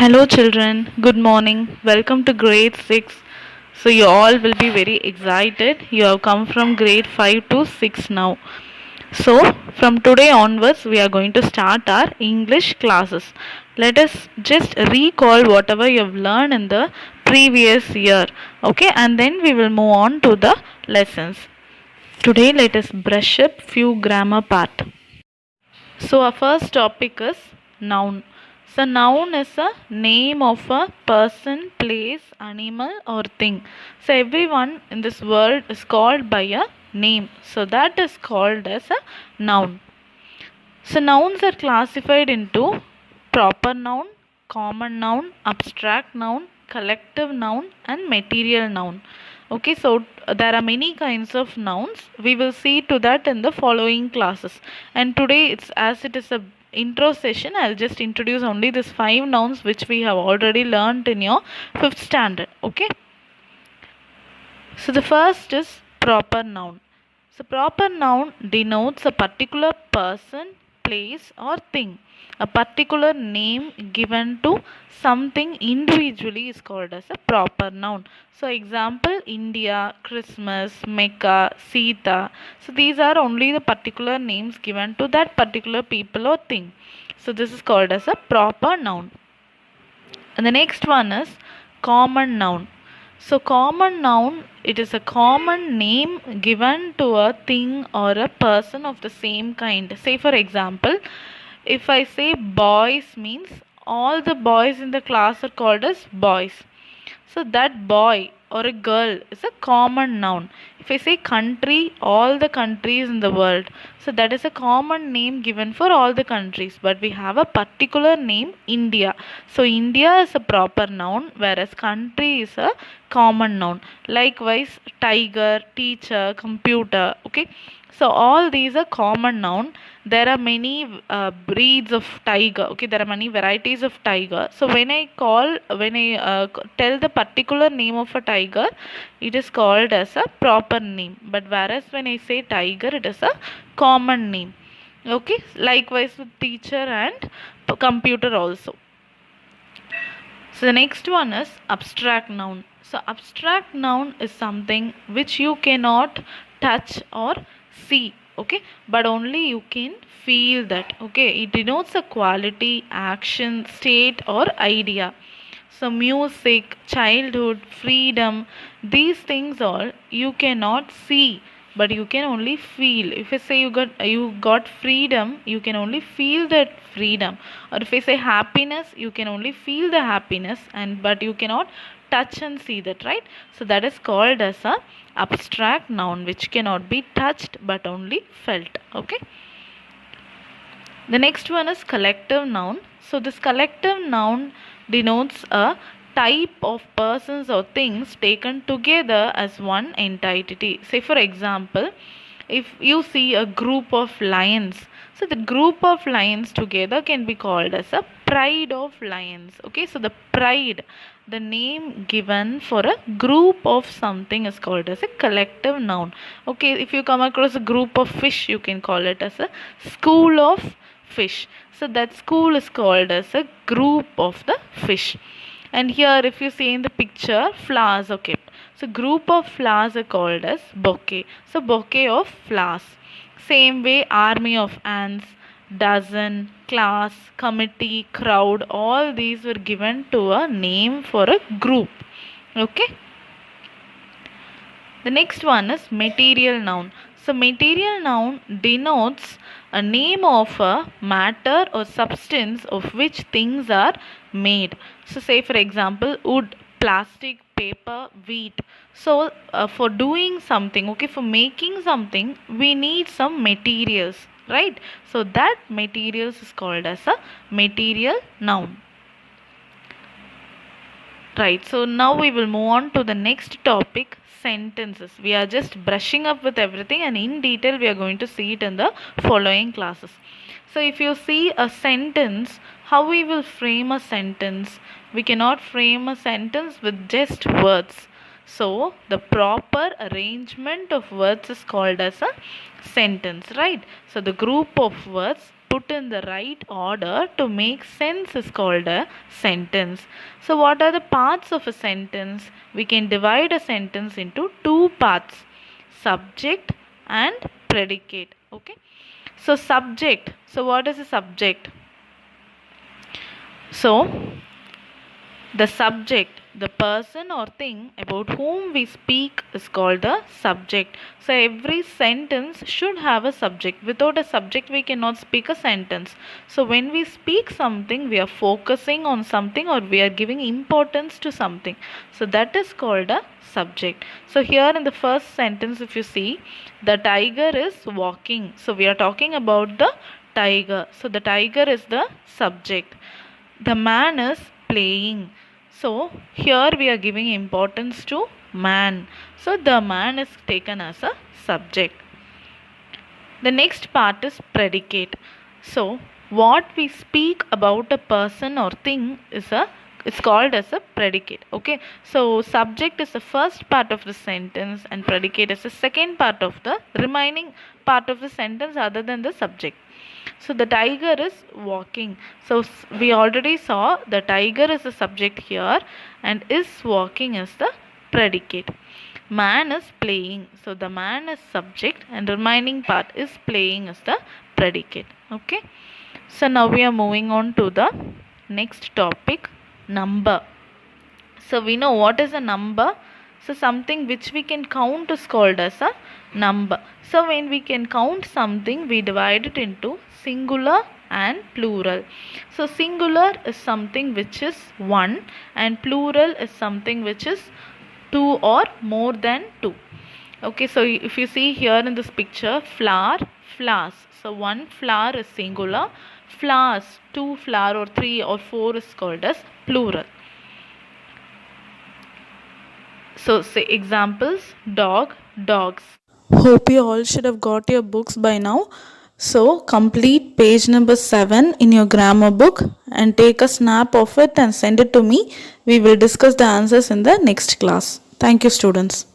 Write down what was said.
Hello, children. Good morning. Welcome to grade 6. So, you all will be very excited. You have come from grade 5 to 6 now. So, from today onwards, we are going to start our English classes. Let us just recall whatever you have learned in the previous year. Okay, and then we will move on to the lessons. Today, let us brush up few grammar part. So our first topic is noun. So noun is a name of a person, place, animal or thing. So everyone in this world is called by a name. So that is called as a noun. So nouns are classified into proper noun, common noun, abstract noun, collective noun and material noun. Okay, so there are many kinds of nouns. We will see to that in the following classes. And today it is a intro session, I'll just introduce only these 5 nouns which we have already learned in your 5th standard. Okay. So the first is proper noun. So proper noun denotes a particular person, place or thing. A particular name given to something individually is called as a proper noun. So example, India, Christmas, Mecca, Sita. So these are only the particular names given to that particular people or thing. So this is called as a proper noun. And the next one is common noun. So common noun, it is a common name given to a thing or a person of the same kind. Say for example, if I say boys means all the boys in the class are called as boys. So that boy or a girl is a common noun. If I say country, all the countries in the world. So that is a common name given for all the countries. But we have a particular name, India. So India is a proper noun, whereas country is a common noun. Likewise, tiger, teacher, computer. Okay. So all these are common noun. There are many breeds of tiger. Okay, there are many varieties of tiger. So when I tell the particular name of a tiger, it is called as a proper name. But whereas when I say tiger, it is a common name. Okay, likewise with teacher and computer also. So the next one is abstract noun. So abstract noun is something which you cannot touch or see, okay, but only you can feel that. Okay, it denotes a quality, action, state or idea. So music, childhood, freedom, these things all you cannot see, but you can only feel. If I say you got freedom, you can only feel that freedom. Or if I say happiness, you can only feel the happiness, and but you cannot touch and see that, right? So that is called as a abstract noun which cannot be touched but only felt. Okay. The next one is collective noun. So this collective noun denotes a type of persons or things taken together as one entity. Say for example, if you see a group of lions, so the group of lions together can be called as a pride of lions. Okay, so the pride, the name given for a group of something is called as a collective noun. Okay, if you come across a group of fish, you can call it as a school of fish. So that school is called as a group of the fish. And here if you see in the picture, flowers are kept. So group of flowers are called as bouquet. So bouquet of flowers. Same way, army of ants, dozen, class, committee, crowd, all these were given to a name for a group. Okay. The next one is material noun. So material noun denotes a name of a matter or substance of which things are made. So say for example, wood, plastic, paper, wheat. So for doing something, okay, for making something, we need some materials, right? So that materials is called as a material noun. Right, so now we will move on to the next topic, sentences. We are just brushing up with everything, and in detail we are going to see it in the following classes. So if you see a sentence, how we will frame a sentence? We cannot frame a sentence with just words. So the proper arrangement of words is called as a sentence, right? So the group of words put in the right order to make sense is called a sentence. So what are the parts of a sentence? We can divide a sentence into two parts, subject and predicate. Okay. So subject. So what is a subject? So the subject, the person or thing about whom we speak is called the subject. So every sentence should have a subject. Without a subject, we cannot speak a sentence. So when we speak something, we are focusing on something or we are giving importance to something. So that is called a subject. So here in the first sentence, if you see, the tiger is walking. So we are talking about the tiger. So the tiger is the subject. The man is playing. So here we are giving importance to man. So the man is taken as a subject. The next part is predicate. So what we speak about a person or thing is it's called as a predicate. Okay. So subject is the first part of the sentence and predicate is the second part of the remaining part of the sentence other than the subject. So the tiger is walking. So we already saw the tiger is the subject here and is walking is the predicate. Man is playing. So the man is subject and remaining part is playing is the predicate. Okay. So now we are moving on to the next topic, number. So we know what is a number. So something which we can count is called as a number. So when we can count something, we divide it into singular and plural. So singular is something which is one and plural is something which is two or more than two. Okay, so if you see here in this picture, flower, flowers. So one flower is singular, flowers, two flower or three or four is called as plural. So say examples, dog, dogs. Hope you all should have got your books by now. So complete page number 7 in your grammar book and take a snap of it and send it to me. We will discuss the answers in the next class. Thank you, students.